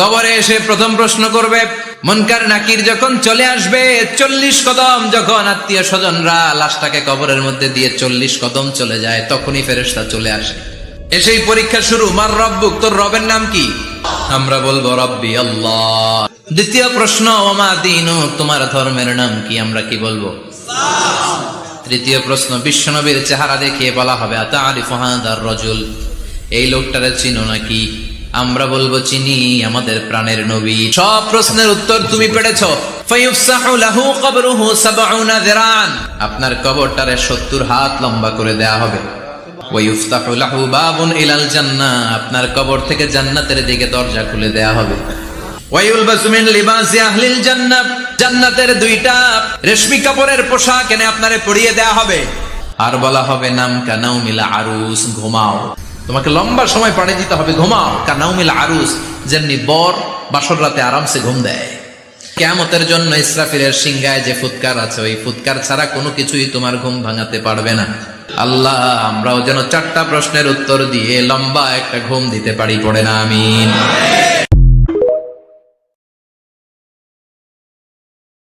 কবরে এসে প্রথম প্রশ্ন করবে, মুনকার নাকির যখন চলে আসবে, 40 কদম যখন আত্মীয় স্বজনরা লাশটাকে কবরের মধ্যে দিয়ে 40 কদম চলে যায়, তখনই ফেরেশতা চলে আসে। এসেই পরীক্ষা শুরু, মার রব্বুক, তোর রবের নাম কি? আমরা বলবো রব্বি আল্লাহ। দ্বিতীয় প্রশ্ন, ওমা দীনুক, তোমার ধর্মের নাম কি? আমরা কি বলবো? তৃতীয় প্রশ্ন, বিশ্বনবীর চেহারা দেখিয়ে বলা হবে, আতারিফু হাদার রাজুল, এই লোকটারে চিনো নাকি? আমরা বলবো চিনি, আমাদের প্রাণের নবী। সব প্রশ্নের উত্তর তুমি পেরেছো। ফায়ুফসাহু লাহু কবরুহু 70 যিরান, আপনার কবরটারে 70 হাত লম্বা করে দেয়া হবে। ওয়ায়ুফতাহু লাহু বাবুন ইলাল জান্নাহ, আপনার কবর থেকে জান্নাতের দিকে দরজা খুলে দেয়া হবে। ওয়ায়ুলবাসু মিন লিবাসি আহলিল জান্নাহ, জান্নাতের 2টা রেশমি কাপড়ের পোশাক এনে আপনারে পরিয়ে দেয়া হবে। আর বলা হবে, নাম কানাউমিল আরুস, ঘুমাও। তোমাকে লম্বা সময় পাড়ে দিতে হবে, ঘুমাও। কানাউমিল আরুস, যেমনি বর বাসর রাতে আরামসে ঘুম দেয়। কিয়ামতের জন্য ইসরাফিলের সিংহায় যে ফুৎকার আছে, ওই ফুৎকার ছাড়া কোনো কিছুই তোমার ঘুম ভাঙাতে পারবে না। আল্লাহ, আমরাও যেন 4টা প্রশ্নের উত্তর দিয়ে লম্বা একটা ঘুম দিতে পারি, পড়ে না আমিন।